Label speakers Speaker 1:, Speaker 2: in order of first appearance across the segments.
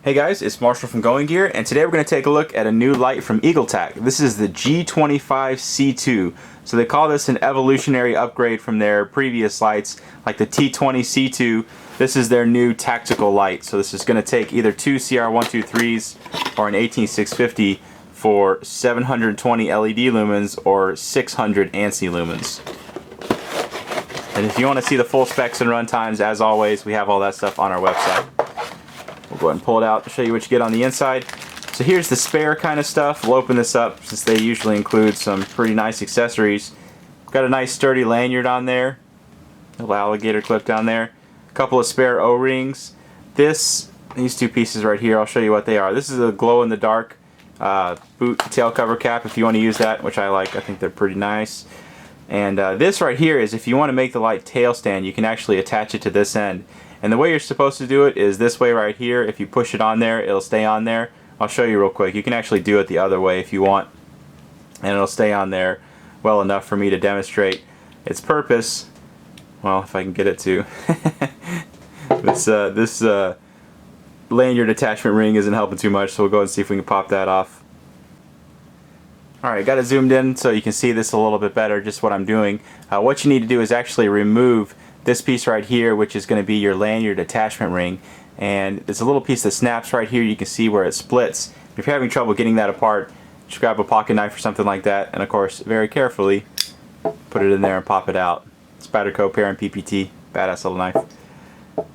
Speaker 1: Hey guys, it's Marshall from Going Gear, and today we're going to take a look at a new light from Eagletac. This is the G25C2. So they call this an evolutionary upgrade from their previous lights, like the T20C2. This is their new tactical light. So this is going to take either two CR123s or an 18650 for 720 LED lumens or 600 ANSI lumens. And if you want to see the full specs and run times, as always, we have all that stuff on our website. We'll go ahead and pull it out to show you what you get on the inside. So here's the spare kind of stuff. We'll open this up since they usually include some pretty nice accessories. Got a nice sturdy lanyard on there. A little alligator clip down there. A couple of spare O-rings. These two pieces right here, I'll show you what they are. This is a glow-in-the-dark boot tail cover cap if you want to use that, which I like. I think they're pretty nice. And this right here is if you want to make the light tail stand, you can actually attach it to this end. And the way you're supposed to do it is this way right here. If you push it on there, it'll stay on there. I'll show you real quick. You can actually do it the other way if you want, and it'll stay on there well enough for me to demonstrate its purpose. Well, if I can get it to. This lanyard attachment ring isn't helping too much, so we'll go and see if we can pop that off. Alright, got it zoomed in so you can see this a little bit better, just what I'm doing. What you need to do is actually remove this piece right here, which is going to be your lanyard attachment ring, and it's a little piece that snaps right here. You can see where it splits. If you're having trouble getting that apart, just grab a pocket knife or something like that, and of course very carefully put it in there and pop it out. Spyderco Parent PPT, badass little knife.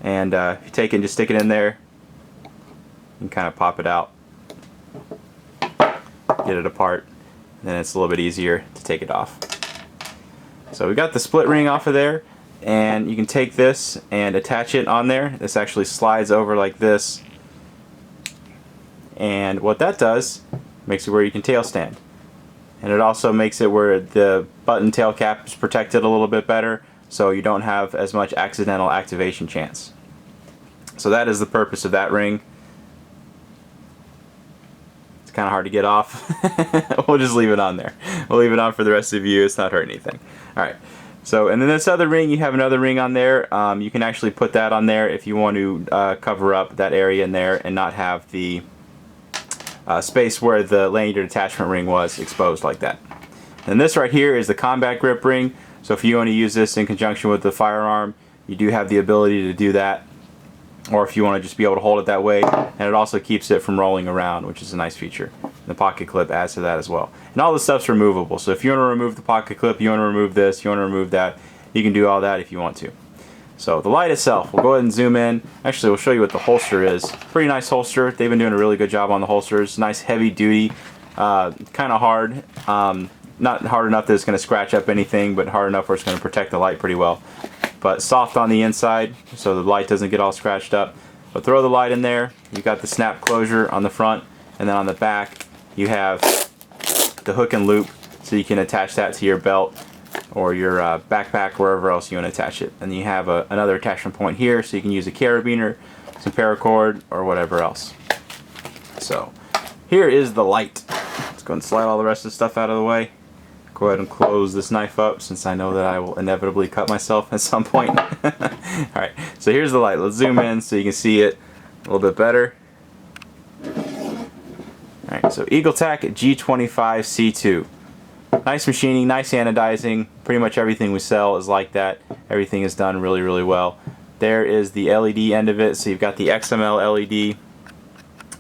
Speaker 1: And if you take it and just stick it in there, you can kind of pop it out, get it apart, and then it's a little bit easier to take it off. So we got the split ring off of there. And you can take this and attach it on there. This actually slides over like this, and what that does makes it where you can tail stand, and it also makes it where the button tail cap is protected a little bit better, so you don't have as much accidental activation chance. So that is the purpose of that ring. It's kind of hard to get off. We'll just leave it on there. We'll leave it on for the rest of you. It's not hurting anything. Alright. So, and then this other ring, you have another ring on there. You can actually put that on there if you want to cover up that area in there and not have the space where the lanyard attachment ring was exposed like that. And this right here is the combat grip ring. So if you want to use this in conjunction with the firearm, you do have the ability to do that. Or if you want to just be able to hold it that way, and it also keeps it from rolling around, which is a nice feature. The pocket clip adds to that as well. And all this stuff's removable, so if you want to remove the pocket clip, you want to remove this, you want to remove that, you can do all that if you want to. So the light itself, we'll go ahead and zoom in. Actually, we'll show you what the holster is. Pretty nice holster. They've been doing a really good job on the holsters. Nice heavy duty, kind of hard. Not hard enough that it's going to scratch up anything, but hard enough where it's going to protect the light pretty well. But soft on the inside, so the light doesn't get all scratched up. But throw the light in there. You've got the snap closure on the front, and then on the back you have the hook and loop, so you can attach that to your belt or your backpack, wherever else you want to attach it. And you have another attachment point here, so you can use a carabiner, some paracord, or whatever else. So here is the light. Let's go and slide all the rest of the stuff out of the way. Go ahead and close this knife up, since I know that I will inevitably cut myself at some point. Alright, so here's the light. Let's zoom in so you can see it a little bit better. Alright, so Eagletac G25C2. Nice machining, nice anodizing. Pretty much everything we sell is like that. Everything is done really, really well. There is the LED end of it, so you've got the XML LED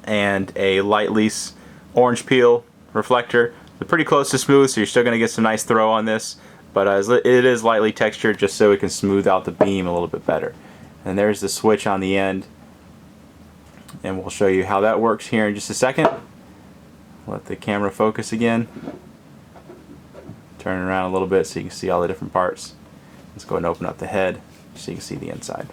Speaker 1: and a light lease orange peel reflector. They're pretty close to smooth, so you're still going to get some nice throw on this, but it is lightly textured just so it can smooth out the beam a little bit better. And there's the switch on the end, and we'll show you how that works here in just a second. Let the camera focus again. Turn it around a little bit so you can see all the different parts. Let's go ahead and open up the head so you can see the inside.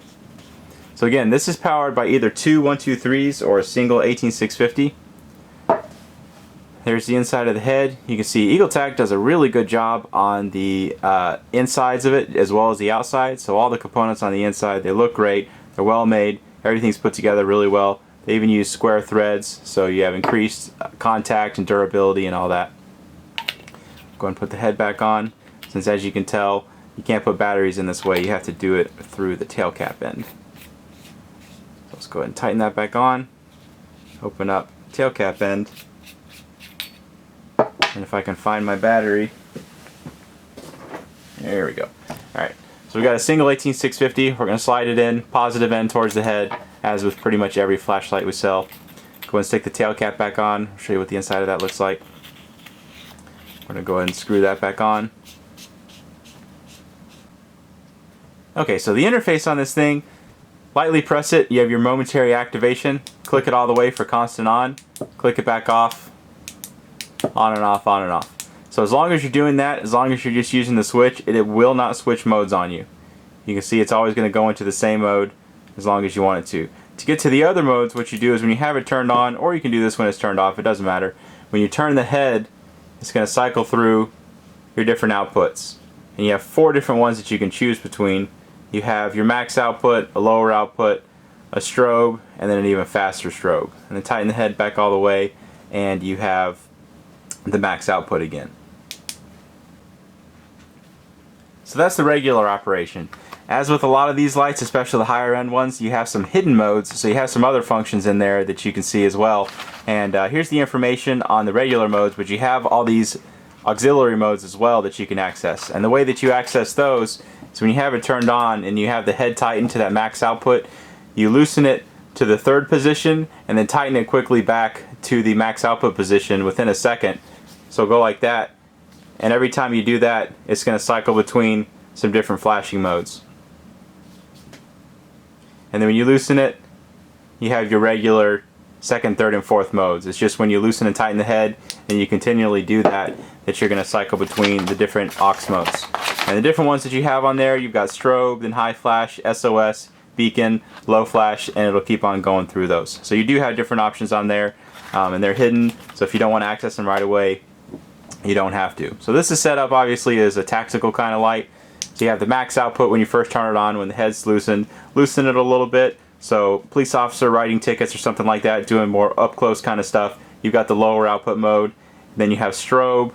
Speaker 1: So again, this is powered by either two 123s or a single 18650. There's the inside of the head. You can see Eagletac does a really good job on the insides of it as well as the outside. So all the components on the inside, they look great. They're well made. Everything's put together really well. They even use square threads, so you have increased contact and durability and all that. Go and put the head back on. Since as you can tell, you can't put batteries in this way. You have to do it through the tail cap end. So let's go ahead and tighten that back on. open up tail cap end, and if I can find my battery, there we go. Alright, so we got a single 18650. We're going to slide it in, positive end towards the head, as with pretty much every flashlight we sell. Go ahead and stick the tail cap back on. I'll show you what the inside of that looks like. We're going to go ahead and screw that back on. Okay, so the interface on this thing, lightly press it, you have your momentary activation. Click it all the way for constant on. Click it back off. On and off, on and off. So as long as you're doing that, as long as you're just using the switch, it will not switch modes on you. You can see it's always going to go into the same mode as long as you want it to. To get to the other modes, what you do is when you have it turned on, or you can do this when it's turned off, it doesn't matter. When you turn the head, it's going to cycle through your different outputs. And you have 4 different ones that you can choose between. You have your max output, a lower output, a strobe, and then an even faster strobe. And then tighten the head back all the way, and you have the max output again. So that's the regular operation. As with a lot of these lights, especially the higher end ones, you have some hidden modes, so you have some other functions in there that you can see as well. And here's the information on the regular modes, but you have all these auxiliary modes as well that you can access. And the way that you access those is when you have it turned on and you have the head tightened to that max output, you loosen it to the 3rd position and then tighten it quickly back to the max output position within a second. So go like that, and every time you do that, it's going to cycle between some different flashing modes. And then when you loosen it, you have your regular 2nd, 3rd, and 4th modes. It's just when you loosen and tighten the head and you continually do that, that you're going to cycle between the different aux modes. And the different ones that you have on there, you've got strobe, then high flash, SOS, beacon, low flash, and it'll keep on going through those. So you do have different options on there, and they're hidden, so if you don't want to access them right away, you don't have to. So this is set up obviously as a tactical kind of light. So you have the max output when you first turn it on, when the head's loosened. Loosen it a little bit, so police officer writing tickets or something like that, doing more up close kind of stuff. You've got the lower output mode, then you have strobe,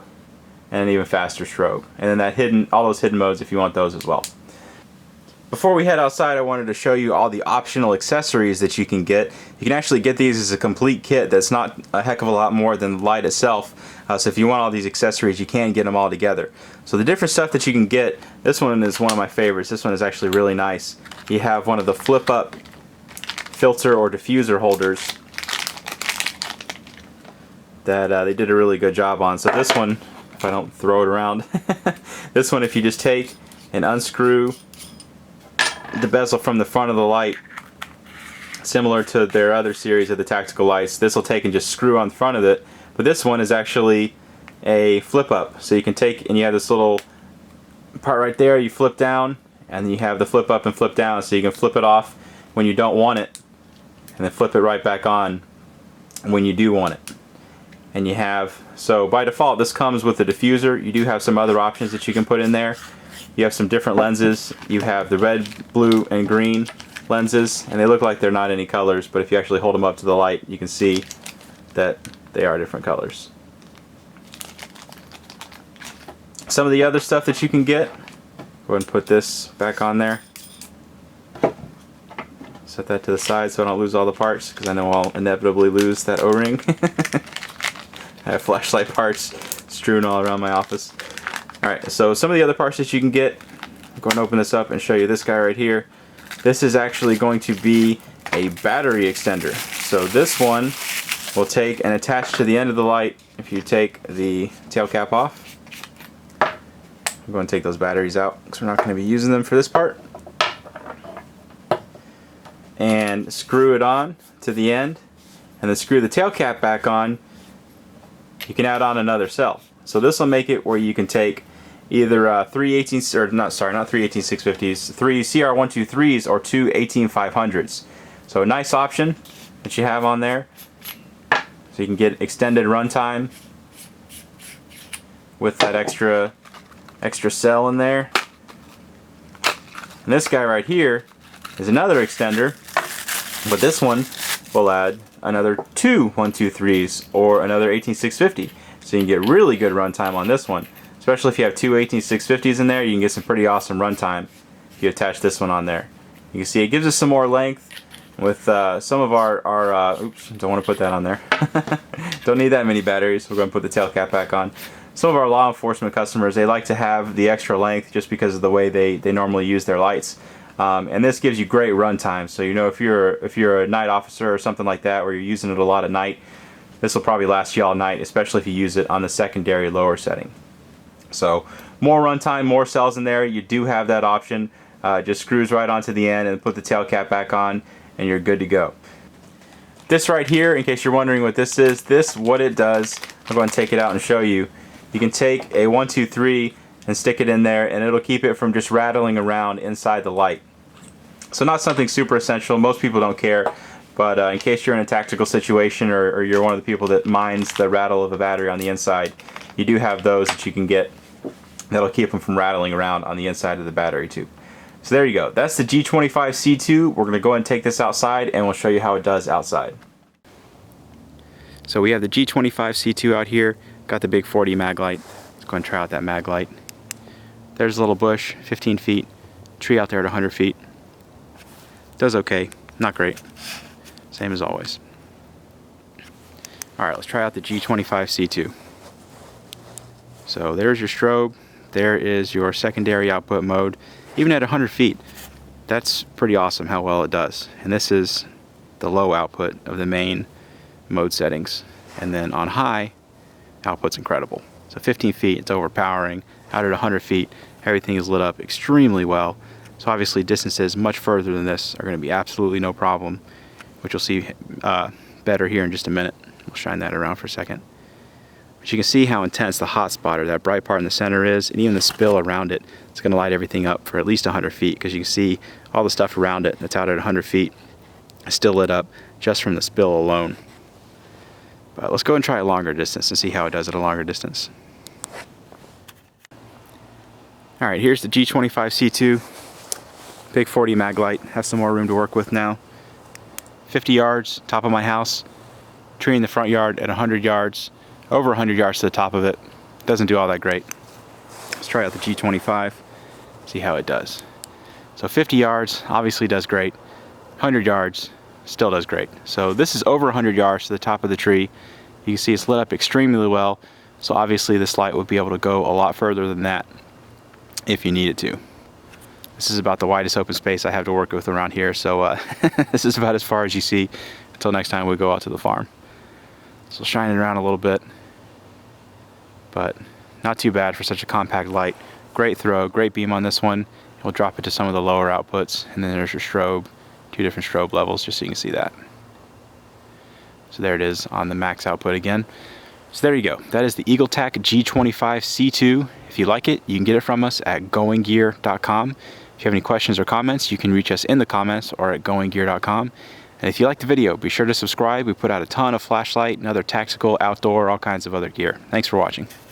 Speaker 1: and an even faster strobe. And then that hidden, all those hidden modes if you want those as well. Before we head outside, I wanted to show you all the optional accessories that you can get. You can actually get these as a complete kit that's not a heck of a lot more than the light itself. So if you want all these accessories, you can get them all together. So the different stuff that you can get, this one is one of my favorites. This one is actually really nice. You have one of the flip-up filter or diffuser holders that they did a really good job on. So this one, if I don't throw it around, this one if you just take and unscrew the bezel from the front of the light, similar to their other series of the tactical lights, this will take and just screw on the front of it. But this one is actually a flip up, so you can take and you have this little part right there, you flip down, and then you have the flip up and flip down, so you can flip it off when you don't want it and then flip it right back on when you do want it. And you have, so by default this comes with the diffuser. You do have some other options that you can put in there. You have some different lenses. You have the red, blue, and green lenses, and they look like they're not any colors, but if you actually hold them up to the light, you can see that they are different colors. Some of the other stuff that you can get, go ahead and put this back on there. Set that to the side so I don't lose all the parts, because I know I'll inevitably lose that O-ring. I have flashlight parts strewn all around my office. Alright, so some of the other parts that you can get, I'm going to open this up and show you this guy right here. This is actually going to be a battery extender. So this one will take and attach to the end of the light if you take the tail cap off. I'm going to take those batteries out because we're not going to be using them for this part. And screw it on to the end, and then screw the tail cap back on. You can add on another cell. So this will make it where you can take either three 3 650s, 3 CR123s or 2 18500s. So a nice option that you have on there. So you can get extended runtime with that extra cell in there. And this guy right here is another extender, but this one will add another 2 123s or another 18650. So you can get really good runtime on this one. Especially if you have 2 18650s in there, you can get some pretty awesome runtime if you attach this one on there. You can see it gives us some more length, with some of our oops, don't want to put that on there. Don't need that many batteries. We're going to put the tail cap back on. Some of our law enforcement customers, they like to have the extra length just because of the way they normally use their lights. And this gives you great run time. So you know, if you're a night officer or something like that, where you're using it a lot at night, this will probably last you all night, especially if you use it on the secondary lower setting. So more run time, more cells in there. You do have that option. Just screws right onto the end and put the tail cap back on, and you're good to go. This right here, in case you're wondering what this is, what it does, I'm going to take it out and show you. You can take a 1, 2, 3 and stick it in there, and it'll keep it from just rattling around inside the light. So not something super essential. Most people don't care, but in case you're in a tactical situation, or you're one of the people that minds the rattle of a battery on the inside, you do have those that you can get that'll keep them from rattling around on the inside of the battery tube. So there you go. That's the G25C2. We're going to go ahead and take this outside, and we'll show you how it does outside. So we have the G25C2 out here. Got the big 40 mag light. Let's go and try out that mag light. There's a little bush, 15 feet. Tree out there at 100 feet. Does okay, not great. Same as always. Alright, let's try out the G25C2. So there's your strobe. There is your secondary output mode. Even at 100 feet, that's pretty awesome how well it does. And this is the low output of the main mode settings. And then on high, output's incredible. So 15 feet, it's overpowering. Out at 100 feet, everything is lit up extremely well. So obviously distances much further than this are going to be absolutely no problem, which you'll see better here in just a minute. We'll shine that around for a second. But you can see how intense the hot spot, or that bright part in the center, is, and even the spill around it. It's going to light everything up for at least 100 feet, because you can see all the stuff around it that's out at 100 feet is still lit up just from the spill alone. But let's go and try a longer distance and see how it does at a longer distance. Alright, here's the G25C2. Big 40 mag light. Have some more room to work with now. 50 yards, top of my house. Tree in the front yard at 100 yards. Over 100 yards to the top of it. Doesn't do all that great. Let's try out the G25. See how it does. So 50 yards obviously does great. 100 yards still does great. So this is over 100 yards to the top of the tree. You can see it's lit up extremely well. So obviously this light would be able to go a lot further than that if you needed to. This is about the widest open space I have to work with around here, so this is about as far as you see until next time we go out to the farm. So shine it around a little bit, but not too bad for such a compact light. Great throw, great beam on this one. We'll drop it to some of the lower outputs, and then there's your strobe, 2 different strobe levels, just so you can see that. So there it is on the max output again. So there you go. That is the Eagletac G25C2. If you like it, you can get it from us at goinggear.com. If you have any questions or comments, you can reach us in the comments or at goinggear.com. And if you like the video, be sure to subscribe. We put out a ton of flashlight and other tactical, outdoor, all kinds of other gear. Thanks for watching.